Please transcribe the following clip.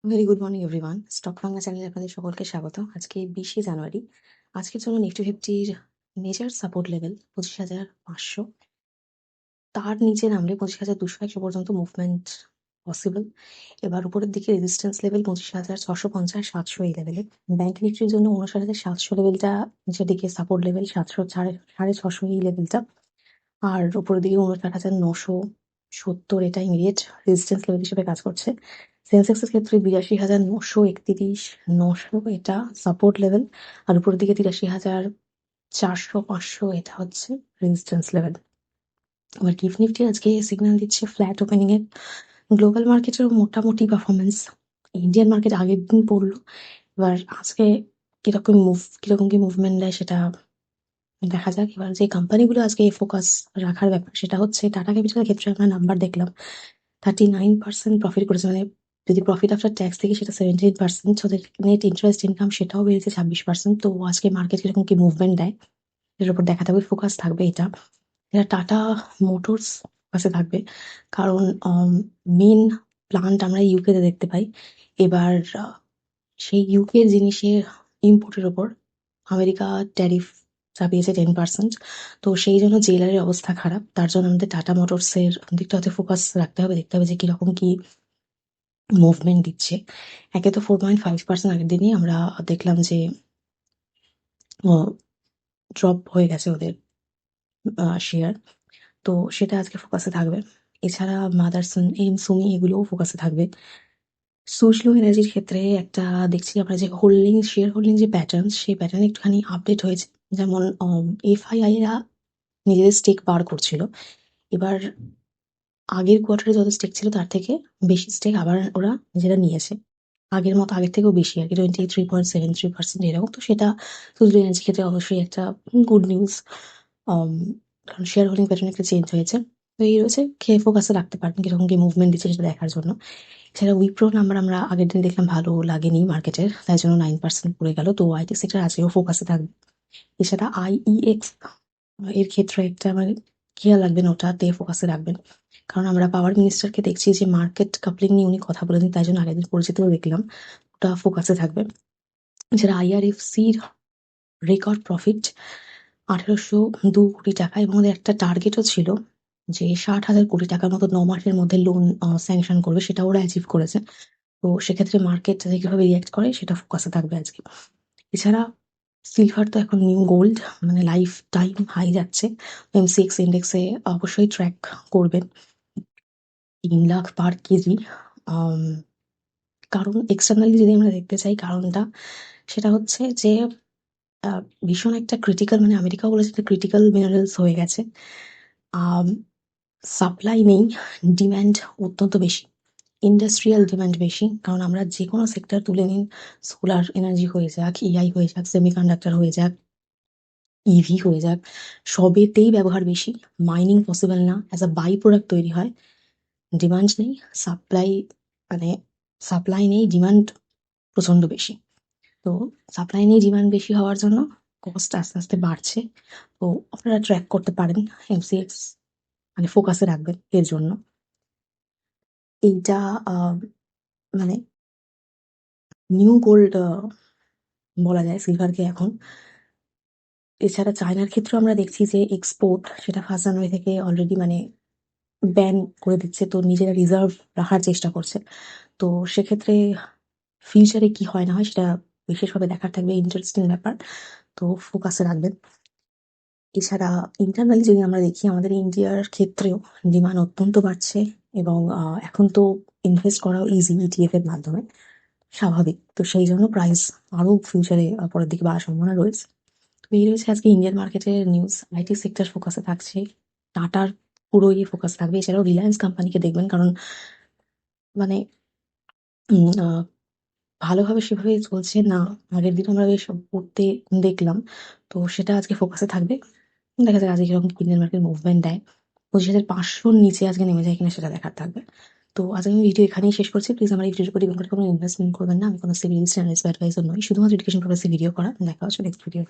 Very good morning everyone. Stock Bangla চ্যানেলে আপনাদের সকলকে স্বাগত। আজকে 20শে জানুয়ারি। আজকের জন্য নিফটি ফিফটির মেজর সাপোর্ট লেভেল 25,500। তার নিচে নামলে 25,200 পর্যন্ত মুভমেন্ট পসিবল। এবার উপরের দিকে রেজিস্ট্যান্স লেভেল 25,650, 700 এই লেভেলে। ব্যাংক নিফটির জন্য 59,700 লেভেলটা নিচের দিকে সাপোর্ট লেভেল, 700 650 এই লেভেলটা। আর উপরের দিকে 59,970 এটা ইমিডিয়েট রেজিস্ট্যান্স লেভেল হিসেবে কাজ করছে। সেন্সেক্সের ক্ষেত্রে 82,931, 900 এটা সাপোর্ট লেভেল। আর উপরের দিকে 83,400, 500 এটা হচ্ছে রেজিস্ট্যান্স লেভেল। আবার গিফট নিফটি আজকে সিগন্যাল দিচ্ছে ফ্ল্যাট ওপেনিং এর। গ্লোবাল মার্কেটের মোটামুটি পারফরমেন্স, ইন্ডিয়ান মার্কেট আগের দিন পড়লো। এবার আজকে কিরকম কি মুভমেন্ট দেয় সেটা দেখা যাক। এবার যে কোম্পানিগুলো আজকে ফোকাস রাখার ব্যাপার সেটা হচ্ছে টাটা ক্যাপিটালের ক্ষেত্রে আমরা নাম্বার দেখলাম 39% প্রফিট করেছে, মানে যদি প্রফিট আফটার ট্যাক্স থেকে সেটা 17%, ওদের নেট ইন্টারেস্ট ইনকাম সেটাও বেড়েছে 26%। তো আজকে মার্কেট কিরকম কি মুভমেন্ট দেয় এর উপর দেখা থাকবে, ফোকাস থাকবে এটা। এটা টাটা মোটরস কাছে থাকবে, কারণ মেন প্লান্ট আমরা ইউকেতে দেখতে পাই। এবার সেই ইউকের জিনিসের ইম্পোর্টের ওপর আমেরিকা ট্যারিফ চাপিয়েছে 10%। তো সেই জন্য জেলারের অবস্থা খারাপ। তার জন্য আমাদের টাটা মোটরসের দিকটাতে ফোকাস রাখতে হবে, দেখতে হবে যে কিরকম কি মুভমেন্ট দিচ্ছে। একে তো 4.5% আগের দিনই আমরা দেখলাম যে ড্রপ হয়ে গেছে ওদের শেয়ার। তো সেটা আজকে ফোকাসে থাকবে। এছাড়া মাদারসন, সুমি এগুলোও ফোকাসে থাকবে। সুজলুক এনার্জির ক্ষেত্রে একটা দেখছি আমরা যে শেয়ার হোল্ডিং যে প্যাটার্ন, সেই প্যাটার্ন একটুখানি আপডেট হয়েছে। যেমন এফআইআই রা নিজেদের স্টেক বার করছিল। এবার আগের কোয়ার্টারে যত স্টেক ছিল তার থেকে বেশি স্টেক আবার ওরা নিজেরা নিয়েছে। আগের থেকেও বেশি আর কি, 23.73% এরকম। তো সেটা সুজলুক এনার্জির ক্ষেত্রে অবশ্যই একটা গুড নিউজ, কারণ শেয়ার হোল্ডিং প্যাটার্ন একটা চেঞ্জ হয়েছে। তো এই রয়েছে, খেয়ে ফোকাসে রাখতে পারবেন কিরকম কি মুভমেন্ট দিচ্ছে সেটা দেখার জন্য। এছাড়া উইপ্রো নাম্বার আমরা আগের দিন দেখলাম ভালো লাগেনি মার্কেটের, তাই জন্য 9% পড়ে গেল। তো আইটি সেক্টর আজকেও ফোকাসে থাকবে। এছাড়া আইইএক্স এর ক্ষেত্রে একটা মানে খেয়াল রাখবেন, ওটাতে ফোকাসে রাখবেন, কারণ আমরা পাওয়ার মিনিস্টারকে দেখছি যে মার্কেট কাপলিং নিয়ে উনি কথা বলেছেন, তাই জন্য আগের দিন পরিচিতও দেখলাম, ওটা ফোকাসে থাকবে। এছাড়া আইআরএফসির রেকর্ড প্রফিট 1,802 কোটি টাকা, এবং ওদের একটা টার্গেটও ছিল যে 60,000 কোটি টাকার মতো 9 মাসের মধ্যে লোন স্যাংশন করবে, সেটা ওরা অ্যাচিভ করেছে। তো সেক্ষেত্রে মার্কেট কিভাবে রিয়াক্ট করে সেটা ফোকাসে থাকবে আজকে। এছাড়া সিলভার তো এখন নিউ গোল্ড, মানে লাইফ টাইম হাই যাচ্ছে। এমসিএক্স ইন্ডেক্সে অবশ্যই ট্র্যাক করবেন 3 লাখ পার কেজি। কারণ এক্সটার্নালি যদি আমরা দেখতে চাই কারণটা, সেটা হচ্ছে যে ভীষণ একটা ক্রিটিক্যাল, মানে আমেরিকাও বলেছে যে ক্রিটিক্যাল মিনারেলস হয়ে গেছে। সাপ্লাই নেই, ডিম্যান্ড অত্যন্ত বেশি, ইন্ডাস্ট্রিয়াল ডিমান্ড বেশি। কারণ আমরা যে কোনো সেক্টর তুলে নিন, সোলার এনার্জি হয়ে যাক, এআই হয়ে যাক, সেমিকন্ডাক্টর হয়ে যাক, ইভি হয়ে যাক, সবেতেই ব্যবহার বেশি। মাইনিং পসিবল না, অ্যাজ আ বাই প্রোডাক্ট তৈরি হয়। ডিমান্ড নেই, সাপ্লাই, মানে সাপ্লাই নেই, ডিমান্ড প্রচণ্ড বেশি। তো সাপ্লাই নেই, ডিমান্ড বেশি হওয়ার জন্য কস্ট আস্তে আস্তে বাড়ছে। তো আপনারা ট্র্যাক করতে পারেন, এমসিএক্স মানে ফোকাসে রাখবেন এর জন্য। এইটা মানে নিউ গোল্ড বলা যায় সিলভারকে এখন। এছাড়া চায়নার ক্ষেত্রেও আমরা দেখছি যে এক্সপোর্ট সেটা 1 জানুয়ারি থেকে অলরেডি মানে ব্যান করে দিচ্ছে, তো নিজেরা রিজার্ভ রাখার চেষ্টা করছে। তো সেক্ষেত্রে ফিউচারে কি হয় না হয় সেটা বিশেষভাবে দেখার থাকবে, ইন্টারেস্টিং ব্যাপার। তো ফোকাসে রাখবেন। এছাড়া ইন্টারনালি যদি আমরা দেখি, আমাদের ইন্ডিয়ার ক্ষেত্রেও ডিমান্ড অত্যন্ত বাড়ছে, এবং এখন তো ইনভেস্ট করাও ইজি ইটিএফ এর মাধ্যমে, স্বাভাবিক। তো সেই জন্য প্রাইস আরও ফিউচারে পরের দিকে বাড়ার সম্ভাবনা রয়েছে। তো এই রয়েছে আজকে ইন্ডিয়ান মার্কেটের নিউজ। আইটি সেক্টর ফোকাসে থাকছে, টাটার পুরো ফোকাস থাকবে। এছাড়াও রিলায়েন্স কোম্পানিকে দেখবেন, কারণ মানে ভালোভাবে সেভাবে চলছে না। আগের দিন আমরা বেশ পড়তে দেখলাম, তো সেটা আজকে ফোকাসে থাকবে। দেখা যাক আজকে কিরকম ইন্ডিয়ান মার্কেট মুভমেন্ট দেয়। 25,500 নিচে আজকে নেমে যায় কিনা সেটা দেখার থাকবে। তো আজ আমি ভিডিও এখানেই শেষ করছি। প্লিজ আমার এই ভিডিওর উপর ডিপেন্ড করে কোনো ইনভেস্টমেন্ট করবেন না। আমি কোনো সেভিংস অ্যাডভাইজার নই, শুধুমাত্র এডুকেশন পারপাসে ভিডিও করা। দেখা হচ্ছে নেক্সট ভিডিও।